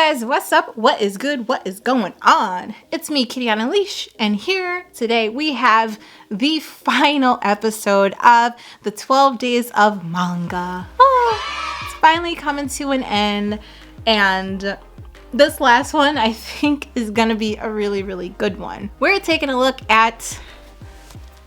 guys, what's up? What is good? What is going on? It's me, Kitty on a Leash, and here today we have the final episode of the 12 Days of Manga. Oh, it's finally coming to an end, and this last one I think is gonna be a really good one. We're taking a look at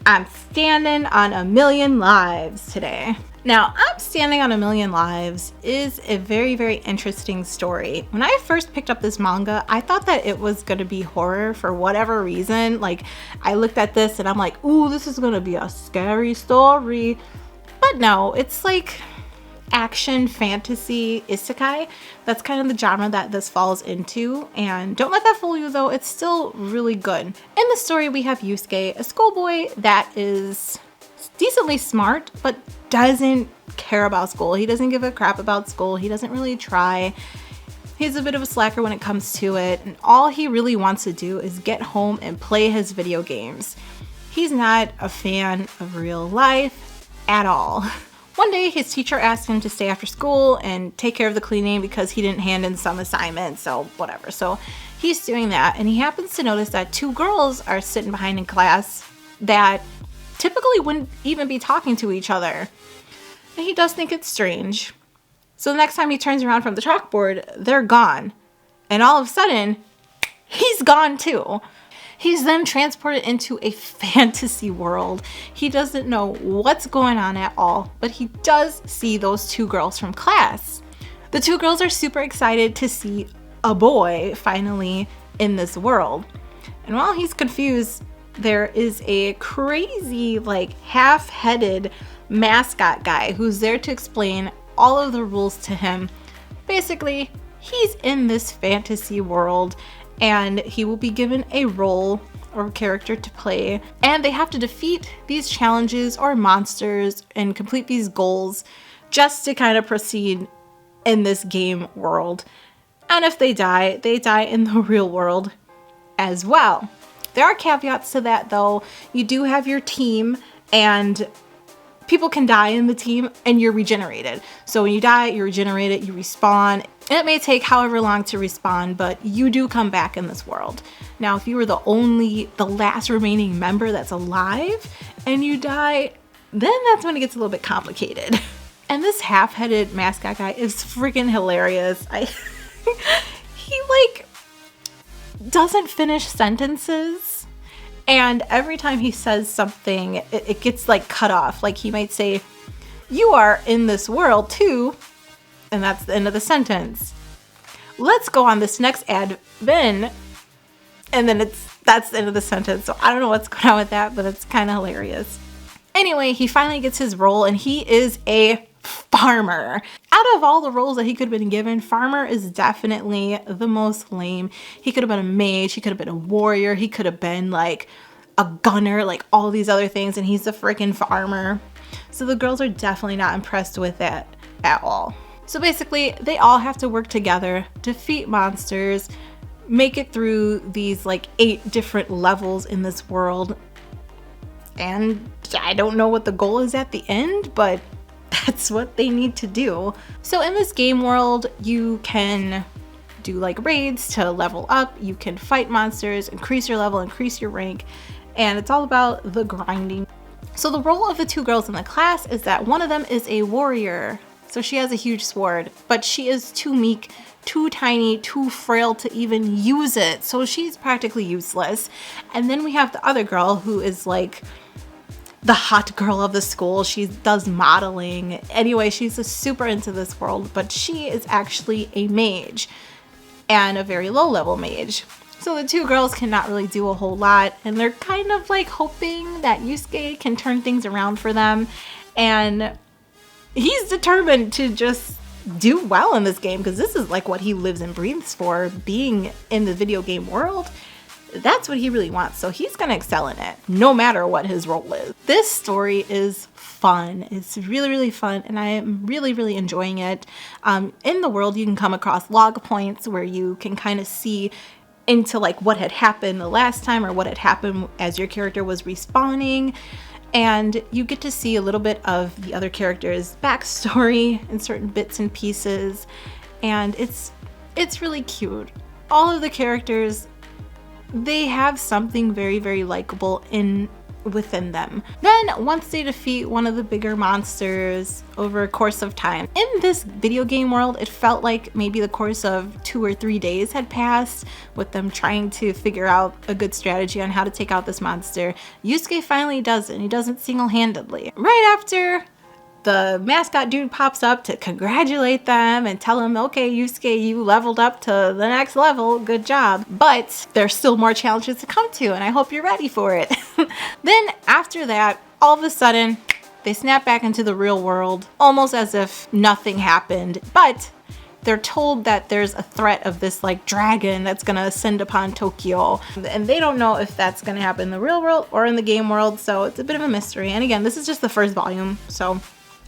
I'm Standing on a Million Lives today. Now, I'm Standing on a Million Lives is a very interesting story. When I first picked up this manga, I thought that it was going to be horror for whatever reason. Like, I looked at this and I'm like, ooh, this is going to be a scary story. But no, it's like action, fantasy, isekai. That's kind of the genre that this falls into. And don't let that fool you though, it's still really good. In the story, we have Yusuke, a schoolboy that is decently smart, but doesn't care about school. He doesn't give a crap about school. He doesn't really try. He's a bit of a slacker when it comes to it. And all he really wants to do is get home and play his video games. He's not a fan of real life at all. One day, his teacher asked him to stay after school and take care of the cleaning because he didn't hand in some assignments, so whatever. So he's doing that, and he happens to notice that two girls are sitting behind in class that typically wouldn't even be talking to each other. And he does think it's strange. So the next time he turns around from the chalkboard, they're gone. And all of a sudden, he's gone too. He's then transported into a fantasy world. He doesn't know what's going on at all, but he does see those two girls from class. The two girls are super excited to see a boy finally in this world. And while he's confused, there is a crazy, like, half-headed mascot guy who's there to explain all of the rules to him. Basically, he's in this fantasy world and he will be given a role or character to play, and they have to defeat these challenges or monsters and complete these goals just to kind of proceed in this game world. And if they die in the real world as well. There are caveats to that though. You do have your team, and people can die in the team and you're regenerated. So when you die, you're regenerated, you respawn. And it may take however long to respawn, but you do come back in this world. Now, if you were the last remaining member that's alive and you die, then that's when it gets a little bit complicated. And this half-headed mascot guy is freaking hilarious. He like doesn't finish sentences, and every time he says something, it gets like cut off. Like he might say, "You are in this world too," and that's the end of the sentence. "Let's go on this next advent," and then that's the end of the sentence. So I don't know what's going on with that, but it's kind of hilarious. Anyway, he finally gets his role, and he is a farmer. Out of all the roles that he could have been given, farmer is definitely the most lame. He could have been a mage, he could have been a warrior, he could have been like a gunner, like all these other things, and he's a freaking farmer. So the girls are definitely not impressed with that at all. So basically, they all have to work together, defeat monsters, make it through these like 8 different levels in this world. And I don't know what the goal is at the end, but that's what they need to do. So in this game world, you can do like raids to level up, you can fight monsters, increase your level, increase your rank, and it's all about the grinding. So the role of the two girls in the class is that one of them is a warrior. So she has a huge sword, but she is too meek, too tiny, too frail to even use it. So she's practically useless. And then we have the other girl who is like the hot girl of the school. She does modeling. Anyway, she's super into this world, but she is actually a mage, and a very low level mage. So the two girls cannot really do a whole lot, and they're kind of like hoping that Yusuke can turn things around for them, and he's determined to just do well in this game because this is like what he lives and breathes for, being in the video game world. That's what he really wants, so he's gonna excel in it no matter what his role is. This story is fun. It's really fun, and I am really enjoying it. In the world, you can come across log points where you can kind of see into like what had happened the last time or what had happened as your character was respawning, and you get to see a little bit of the other characters' backstory in certain bits and pieces, and it's It's really cute. All of the characters, they have something very, very likable within them. Then once they defeat one of the bigger monsters over a course of time, in this video game world, it felt like maybe the course of 2 or 3 days had passed with them trying to figure out a good strategy on how to take out this monster. Yusuke finally does it, and he does it single-handedly. Right after, the mascot dude pops up to congratulate them and tell him, okay, Yusuke, you leveled up to the next level, good job. But there's still more challenges to come to, and I hope you're ready for it. Then after that, all of a sudden, they snap back into the real world, almost as if nothing happened. But they're told that there's a threat of this like dragon that's gonna ascend upon Tokyo. And they don't know if that's gonna happen in the real world or in the game world, so it's a bit of a mystery. And again, this is just the first volume, so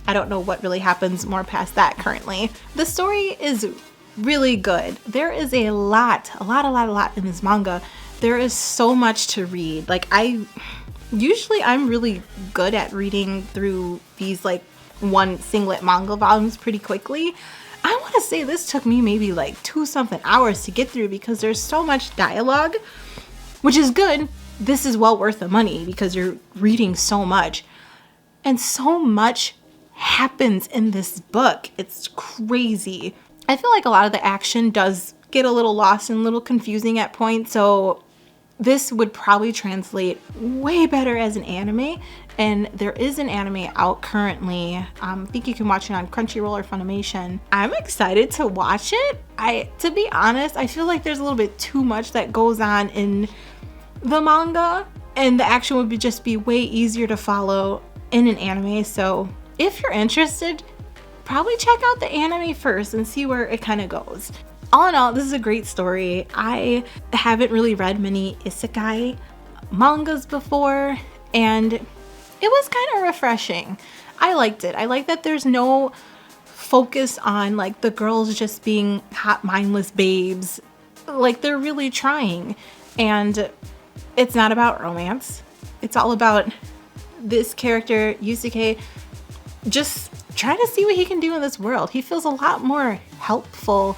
I don't know what really happens more past that currently. The story is really good. There is a lot in this manga. There is so much to read. Like I'm really good at reading through these like one singlet manga volumes pretty quickly. I want to say this took me maybe like 2-something hours to get through because there's so much dialogue, which is good. This is well worth the money because you're reading so much. And so much happens in this book. It's crazy. I feel like a lot of the action does get a little lost and a little confusing at points, so this would probably translate way better as an anime, and there is an anime out currently. I think you can watch it on Crunchyroll or Funimation. I'm excited to watch it. To be honest, I feel like there's a little bit too much that goes on in the manga, and the action would just be way easier to follow in an anime, so if you're interested, probably check out the anime first and see where it kind of goes. All in all, this is a great story. I haven't really read many isekai mangas before, and it was kind of refreshing. I liked it. I like that there's no focus on like the girls just being hot, mindless babes. Like they're really trying, and it's not about romance. It's all about this character, Yusuke, just trying to see what he can do in this world. He feels a lot more helpful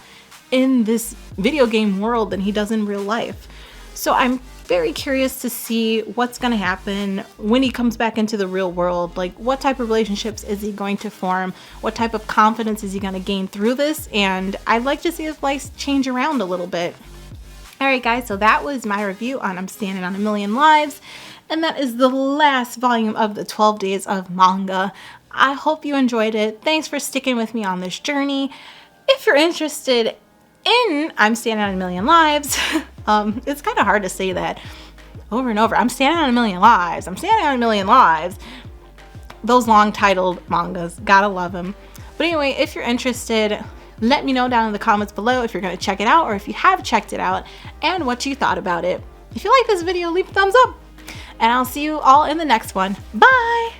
in this video game world than he does in real life. So I'm very curious to see what's going to happen when he comes back into the real world. Like, what type of relationships is he going to form? What type of confidence is he going to gain through this? And I'd like to see his life change around a little bit. Alright guys, so that was my review on I'm Standing on a Million Lives. And that is the last volume of the 12 Days of Manga. I hope you enjoyed it. Thanks for sticking with me on this journey. If you're interested in I'm Standing on a Million Lives, it's kind of hard to say that over and over. I'm standing on a million lives. I'm standing on a million lives. Those long titled mangas, gotta love them. But anyway, if you're interested, let me know down in the comments below if you're going to check it out or if you have checked it out and what you thought about it. If you like this video, leave a thumbs up. And I'll see you all in the next one. Bye!